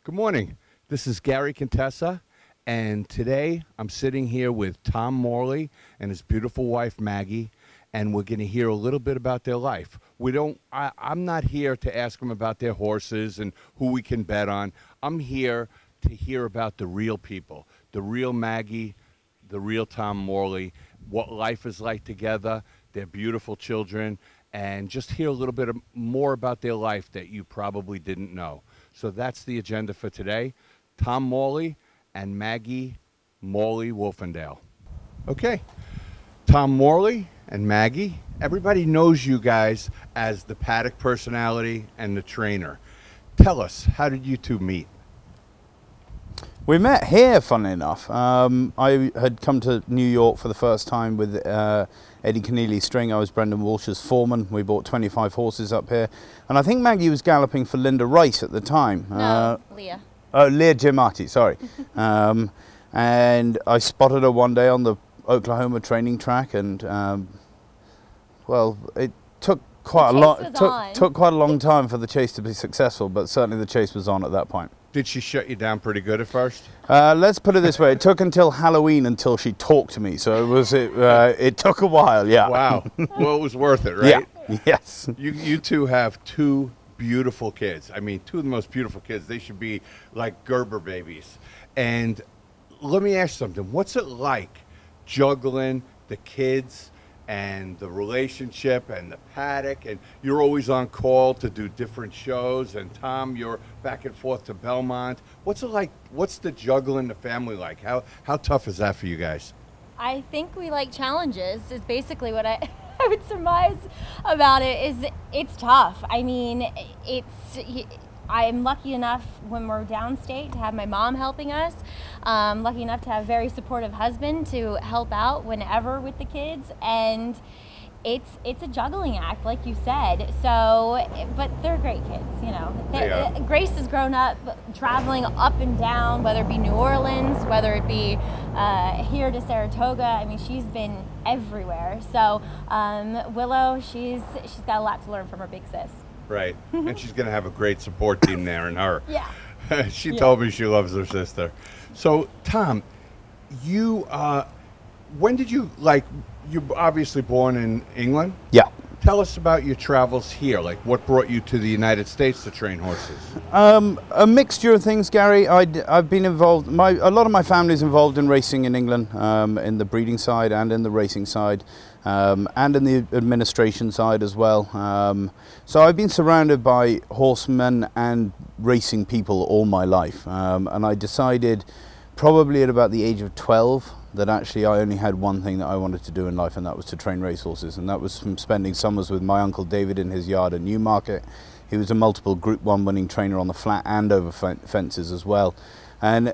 Good morning. This is Gary Contessa, and today I'm sitting here with Tom Morley and his beautiful wife Maggie, and we're going to hear a little bit about their life. I'm not here to ask them about their horses and who we can bet on. I'm here to hear about the real people, the real Maggie, the real Tom Morley, what life is like together, their beautiful children, and just hear a little bit more about their life that you probably didn't know. So that's the agenda for today. Tom Morley and Maggie Morley Wolfendale. Okay, Tom Morley and Maggie, everybody knows you guys as the paddock personality and the trainer. Tell us, how did you two meet? We met here, funnily enough. I had come to New York for the first time with Eddie Keneally's string. I was Brendan Walsh's foreman. We bought 25 horses up here. And I think Maggie was galloping for Linda Rice at the time. No, Leah. Oh, Leah Giamatti, sorry. And I spotted her one day on the Oklahoma training track, and well, it took quite a long time for the chase to be successful, but certainly the chase was on at that point. Did she shut you down pretty good at first? Let's put it this way: it took until Halloween until she talked to me. So it took a while. Yeah. Wow. Well, it was worth it, right? Yeah. Yes. You two have two beautiful kids. I mean, two of the most beautiful kids. They should be like Gerber babies. And let me ask you something. What's it like juggling the kids and the relationship and the paddock, and you're always on call to do different shows, and Tom, you're back and forth to Belmont. What's it like? What's the juggling the family like? How tough is that for you guys? I think we like challenges is basically what I would surmise about it. Is it's tough. I mean, I'm lucky enough when we're downstate to have my mom helping us. Lucky enough to have a very supportive husband to help out whenever with the kids, and it's a juggling act, like you said. So, but they're great kids, you know. Grace has grown up traveling up and down, whether it be New Orleans, whether it be here to Saratoga. I mean, she's been everywhere. So Willow, she's got a lot to learn from her big sis. Right, and she's going to have a great support team there in her. Yeah. She told me she loves her sister. So, Tom, when did you, you're obviously born in England? Yeah. Tell us about your travels here. Like, what brought you to the United States to train horses? A mixture of things, Gary. I've been involved, a lot of my family's involved in racing in England, in the breeding side and in the racing side. And in the administration side as well. So I've been surrounded by horsemen and racing people all my life. And I decided probably at about the age of 12 that actually I only had one thing that I wanted to do in life, and that was to train racehorses. And that was from spending summers with my Uncle David in his yard at Newmarket. He was a multiple Group 1 winning trainer on the flat and over fences as well. And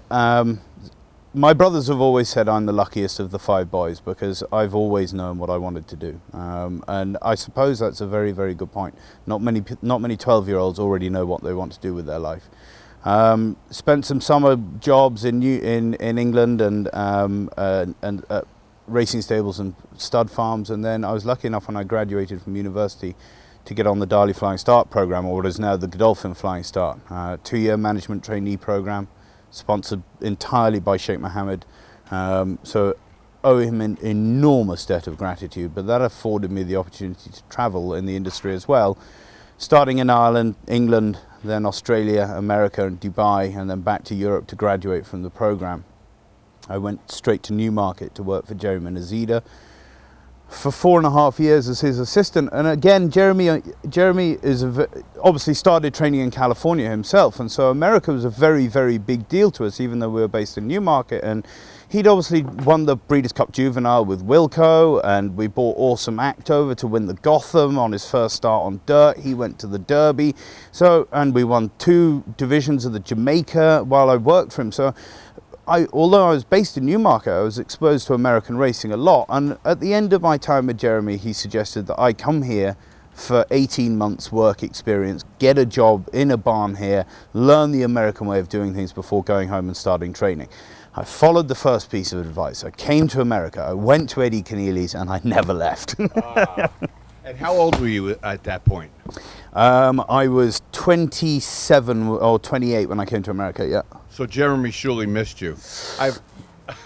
my brothers have always said I'm the luckiest of the 5 boys because I've always known what I wanted to do, and I suppose that's a very, very good point. Not many 12-year-olds already know what they want to do with their life. Spent some summer jobs in England and racing stables and stud farms, and then I was lucky enough when I graduated from university to get on the Darley Flying Start program, or what is now the Godolphin Flying Start, 2-year management trainee program, sponsored entirely by Sheikh Mohammed, so owe him an enormous debt of gratitude. But that afforded me the opportunity to travel in the industry as well, starting in Ireland, England, then Australia, America and Dubai, and then back to Europe to graduate from the program. I went straight to Newmarket to work for Jerry Menazida for 4.5 years as his assistant. And again, Jeremy is obviously started training in California himself, and so America was a very, very big deal to us, even though we were based in Newmarket. And he'd obviously won the Breeders' Cup Juvenile with Wilco, and we brought Awesome Act over to win the Gotham on his first start on dirt. He went to the Derby, and we won 2 divisions of the Jamaica while I worked for him. So although I was based in Newmarket, I was exposed to American racing a lot. And at the end of my time with Jeremy, he suggested that I come here for 18 months work experience, get a job in a barn here, learn the American way of doing things before going home and starting training. I followed the first piece of advice. I came to America, I went to Eddie Keneally's, and I never left. And how old were you at that point? I was 27 or 28 when I came to America, yeah. So Jeremy surely missed you.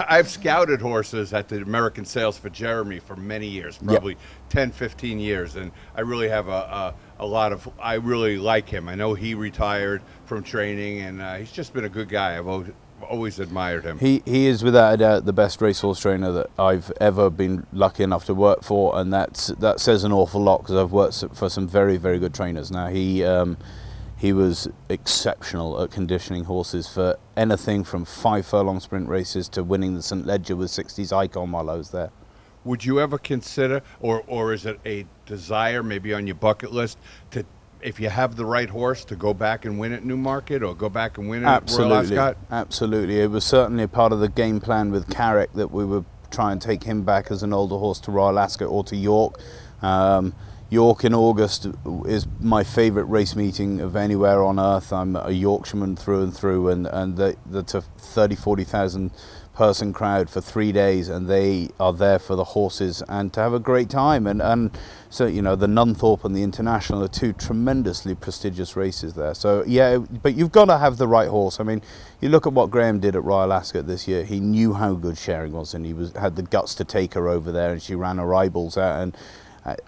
I've scouted horses at the American sales for Jeremy for many years, probably 10, 15 years, and I really have a lot of, I really like him. I know he retired from training, and he's just been a good guy. I've always admired him. He is without a doubt the best racehorse trainer that I've ever been lucky enough to work for, and that says an awful lot, because I've worked for some very, very good trainers. Now he was exceptional at conditioning horses for anything from 5 furlong sprint races to winning the St. Ledger with 60s Icon while I was there. Would you ever consider, or is it a desire maybe on your bucket list, to, if you have the right horse, to go back and win at Newmarket or go back and win at Royal Ascot? Absolutely. It was certainly a part of the game plan with Carrick that we would try and take him back as an older horse to Royal Ascot or to York. York in August is my favourite race meeting of anywhere on earth. I'm a Yorkshireman through and through, and that's a 40,000 person crowd for 3 days, and they are there for the horses and to have a great time. And so, you know, the Nunthorpe and the International are 2 tremendously prestigious races there. So yeah, but you've got to have the right horse. I mean, you look at what Graham did at Royal Ascot this year. He knew how good Sharing was, and he had the guts to take her over there, and she ran her eyeballs out. And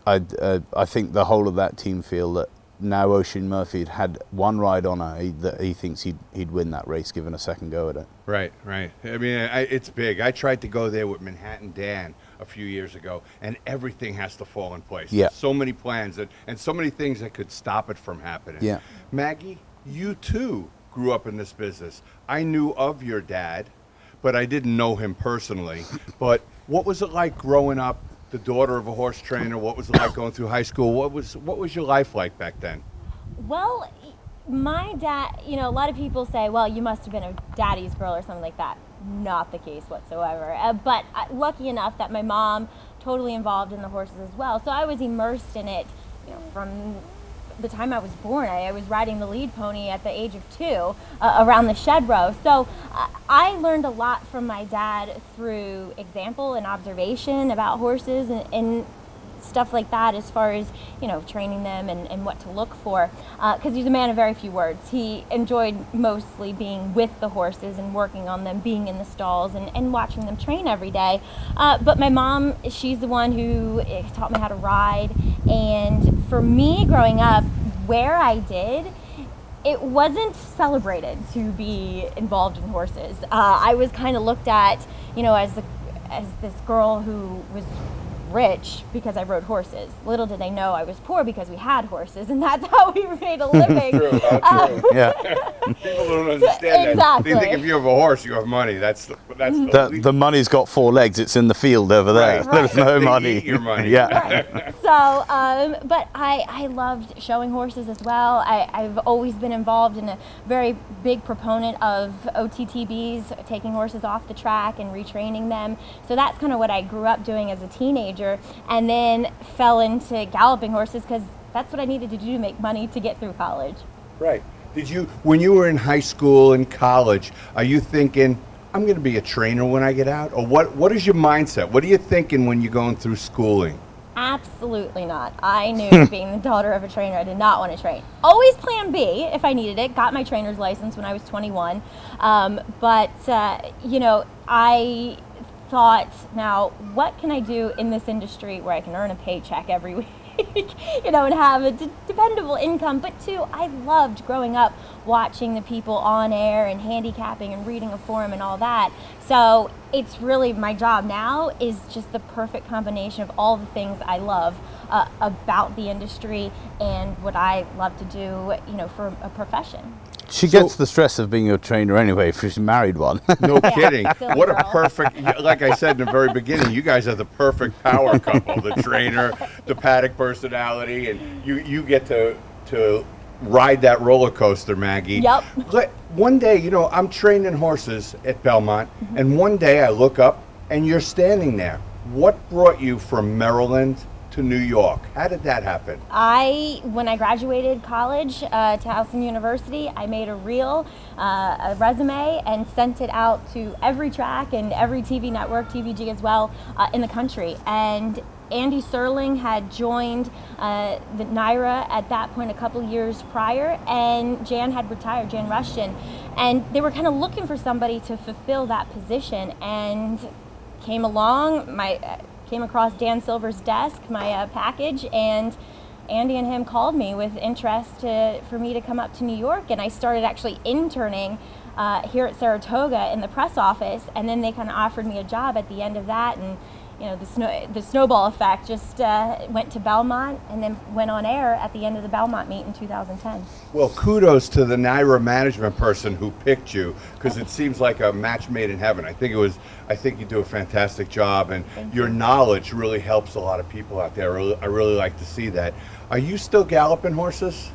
I think the whole of that team feel that now Oisin Murphy had one ride on her, that he thinks he'd win that race given a second go at it. Right, right. I mean, it's big. I tried to go there with Manhattan Dan a few years ago, and everything has to fall in place. Yeah. So many plans and so many things that could stop it from happening. Yeah. Maggie, you too grew up in this business. I knew of your dad, but I didn't know him personally. But what was it like growing up, the daughter of a horse trainer? What was it like going through high school? What was your life like back then? Well, my dad, you know, a lot of people say, well, you must have been a daddy's girl or something like that. Not the case whatsoever. But lucky enough that my mom totally involved in the horses as well. So I was immersed in it, you know, from the time I was born. I was riding the lead pony at the age of 2 around the shed row. So I learned a lot from my dad through example and observation about horses and stuff like that, as far as, you know, training them and what to look for, because he's a man of very few words. He enjoyed mostly being with the horses and working on them, being in the stalls and watching them train every day. But my mom, she's the one who taught me how to ride, and for me growing up, where I did, it wasn't celebrated to be involved in horses. I was kind of looked at, you know, as this girl who was rich because I rode horses. Little did they know I was poor because we had horses, and that's how we made a living. True, Yeah. People don't understand that. Exactly. They think if you have a horse, you have money. The money's got 4 legs. It's in the field over there. Right. There's no They money. eat your money. Yeah. Right. So, but I loved showing horses as well. I've always been involved in a very big proponent of OTTBs, taking horses off the track and retraining them. So that's kind of what I grew up doing as a teenager, and then fell into galloping horses because that's what I needed to do to make money to get through college. Right. Did you, when you were in high school and college, are you thinking, I'm going to be a trainer when I get out? Or what is your mindset? What are you thinking when you're going through schooling? Absolutely not. I knew, being the daughter of a trainer, I did not want to train. Always plan B if I needed it. Got my trainer's license when I was 21. You know, I thought, now, what can I do in this industry where I can earn a paycheck every week? You know, and have a dependable income. But too, I loved growing up watching the people on air and handicapping and reading a forum and all that. So it's really, my job now is just the perfect combination of all the things I love about the industry and what I love to do, you know, for a profession. She gets the stress of being a trainer anyway if she's married one. No kidding. silly What a girl. perfect, like I said in the very beginning, you guys are the perfect power couple. The trainer, the paddock personality, and you get to ride that roller coaster, Maggie. Yep. One day, you know, I'm training horses at Belmont, and one day I look up and you're standing there. What brought you from Maryland to New York? How did that happen? When I graduated college, Towson University, I made a reel, a resume, and sent it out to every track and every TV network, TVG as well, in the country. And Andy Serling had joined the NYRA at that point a couple years prior, and Jan had retired, Jan Rushton, and they were kind of looking for somebody to fulfill that position, and came across Dan Silver's desk, my package, and Andy and him called me with interest for me to come up to New York, and I started actually interning here at Saratoga in the press office, and then they kind of offered me a job at the end of that, and you know, the snowball effect just went to Belmont and then went on air at the end of the Belmont meet in 2010. Well, kudos to the NYRA management person who picked you, because it seems like a match made in heaven. I think you do a fantastic job, and your knowledge really helps a lot of people out there. I really like to see that. Are you still galloping horses?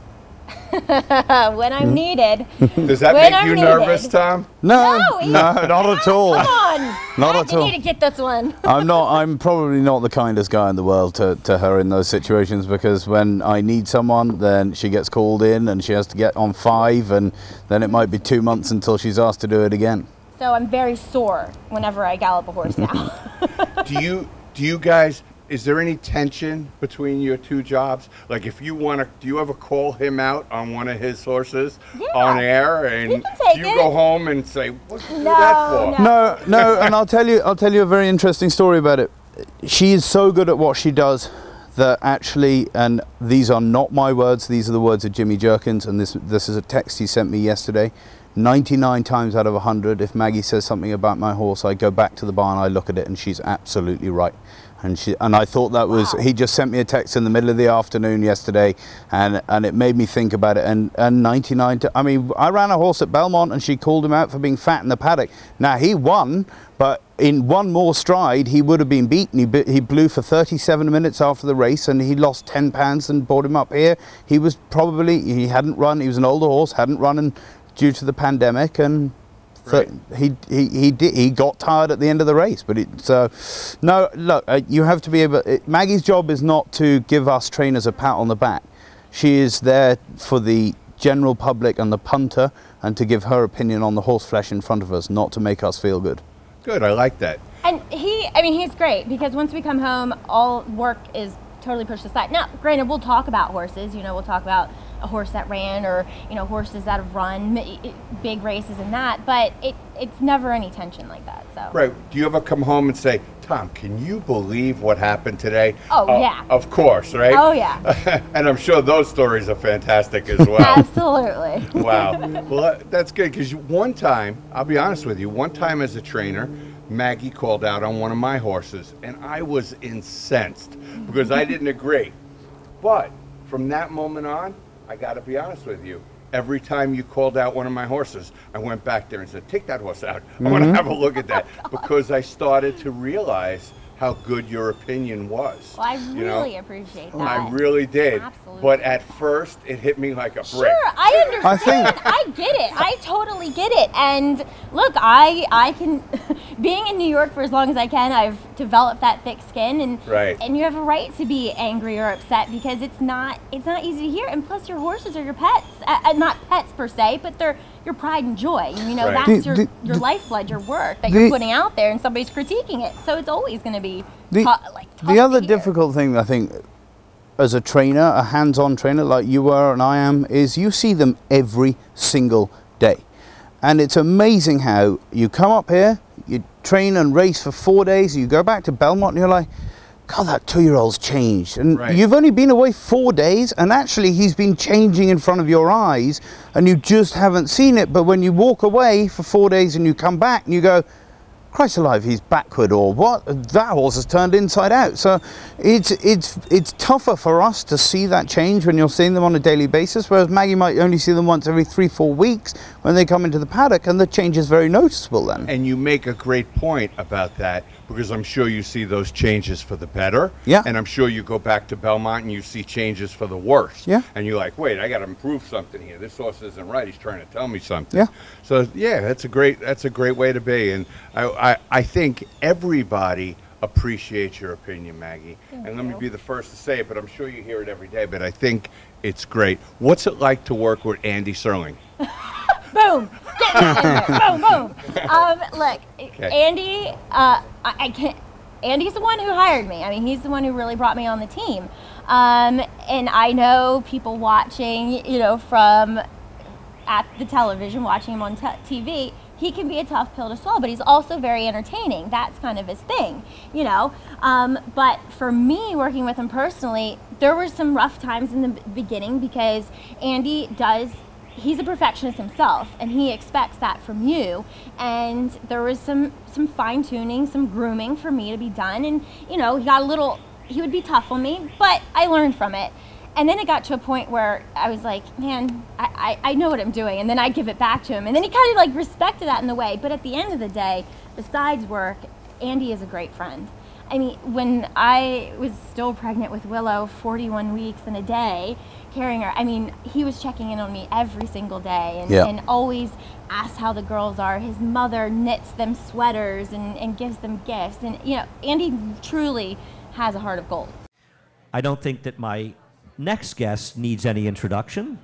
When I'm needed. Does that make you nervous, Tom? No, not at all. Come on. Not at all. I need to get this one. I'm probably not the kindest guy in the world to her in those situations, because when I need someone, then she gets called in and she has to get on 5, and then it might be 2 months until she's asked to do it again. So I'm very sore whenever I gallop a horse now. Do you guys, is there any tension between your two jobs? Like, if you want to, do you ever call him out on one of his horses on air, and do you go home and say, "What did you do that for?" No, and I'll tell you a very interesting story about it. She is so good at what she does that actually, and these are not my words, these are the words of Jimmy Jerkins, and this is a text he sent me yesterday. 99 times out of 100, if Maggie says something about my horse, I go back to the barn, I look at it, and she's absolutely right. And I thought that was, he just sent me a text in the middle of the afternoon yesterday, and it made me think about it. And 99, I mean, I ran a horse at Belmont, and she called him out for being fat in the paddock. Now, he won, but in one more stride, he would have been beaten. He blew for 37 minutes after the race, and he lost 10 pounds and brought him up here. He was probably, he hadn't run, he was an older horse, hadn't run due to the pandemic, and right. He got tired at the end of the race. But no, look, you have to be able. Maggie's job is not to give us trainers a pat on the back. She is there for the general public and the punter, and to give her opinion on the horse flesh in front of us, not to make us feel good. Good, I like that. And he's great, because once we come home, all work is totally pushed aside. Now, granted, we'll talk about horses. You know, we'll talk about a horse that ran, or horses that have run big races and that, but it's never any tension like that. So right. Do you ever come home and say, Tom, can you believe what happened today? Oh, yeah. Of course, right? Oh, yeah. And I'm sure those stories are fantastic as well. Absolutely. Wow. Well, that's good, because one time, I'll be honest with you, one time as a trainer, Maggie called out on one of my horses, and I was incensed because I didn't agree. But from that moment on, I got to be honest with you, every time you called out one of my horses, I went back there and said, take that horse out. I want to have a look at that, because I started to realize how good your opinion was. Well, I really appreciate that. I really did. Absolutely. But at first, it hit me like a brick. Sure, I understand. I get it. I totally get it. And look, I can, being in New York for as long as I can, I've developed that thick skin, and right. And you have a right to be angry or upset, because it's not easy to hear. And plus, your horses are your pets. Not pets per se, but they're your pride and joy. Right. That's your lifeblood, your work that you're putting out there, and somebody's critiquing it. So it's always going to be tough. The other difficult thing, I think, as a trainer, a hands-on trainer like you are and I am, is you see them every single day. And it's amazing how you come up here, you train and race for 4 days, you go back to Belmont and you're like, God, that 2-year-old's changed. And right. You've only been away 4 days, and actually he's been changing in front of your eyes, and you just haven't seen it. But when you walk away for 4 days and you come back and you go, Christ alive, he's backward, or what? That horse has turned inside out. So it's tougher for us to see that change when you're seeing them on a daily basis, whereas Maggie might only see them once every 3-4 weeks when they come into the paddock, and the change is very noticeable then. And you make a great point about that, because I'm sure you see those changes for the better. Yeah. And I'm sure you go back to Belmont and you see changes for the worse. Yeah. And you're like, wait, I got to improve something here. This horse isn't right. He's trying to tell me something. Yeah. So yeah, that's a great way to be. And I think everybody appreciate your opinion, Maggie. And let me be the first to say it, but I'm sure you hear it every day, but I think it's great. What's it like to work with Andy Serling? Boom! Get me in there. Boom, boom. Look, Okay. Andy, I can't. Andy's the one who hired me. I mean, he's the one who really brought me on the team. And I know people watching, you know, from at the television, watching him on TV, he can be a tough pill to swallow, but he's also very entertaining. That's kind of his thing, you know. But for me, working with him personally, there were some rough times in the beginning because Andy he's a perfectionist himself, and he expects that from you. And there was some fine tuning, some grooming for me to be done. And, you know, he would be tough on me, but I learned from it. And then it got to a point where I was like, man, I know what I'm doing. And then I'd give it back to him. And then he kind of like respected that in a way. But at the end of the day, besides work, Andy is a great friend. I mean, when I was still pregnant with Willow, 41 weeks and a day, carrying her, I mean, he was checking in on me every single day and always asked how the girls are. His mother knits them sweaters and gives them gifts. And, you know, Andy truly has a heart of gold. I don't think that my next guest needs any introduction.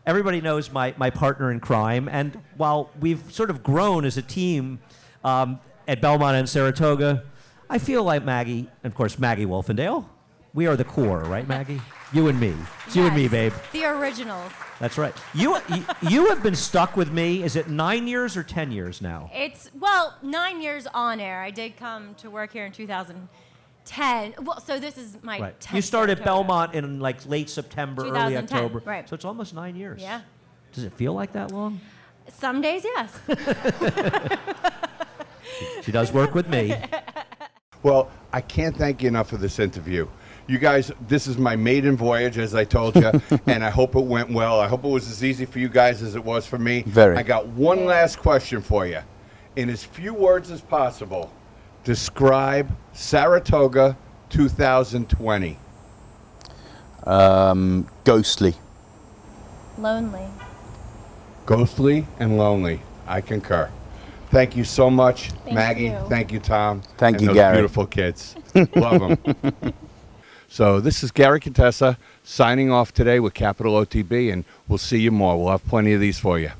Everybody knows my partner in crime, and while we've sort of grown as a team at Belmont and Saratoga, I feel like Maggie, and of course Maggie Wolfendale, we are the core, right, Maggie? You and me. It's you and me, babe. The originals. That's right. You have been stuck with me, is it 9 years or 10 years now? It's, well, 9 years on air. I did come to work here in 2010. Well, so this is my 10th. You started Saratoga. Belmont in like late September, early 2010, October. right. So it's almost 9 years. Yeah. Does it feel like that long? Some days, yes. She does work with me. Well, I can't thank you enough for this interview. You guys, this is my maiden voyage, as I told you, and I hope it went well. I hope it was as easy for you guys as it was for me. Very. I got one last question for you. In as few words as possible, describe Saratoga 2020. Ghostly. Lonely. Ghostly and lonely. I concur. Thank you so much, Maggie. you. Thank you, Tom. Thank and you, those Gary. beautiful kids. Love them. So this is Gary Contessa signing off today with Capital OTB, and we'll see you more. We'll have plenty of these for you.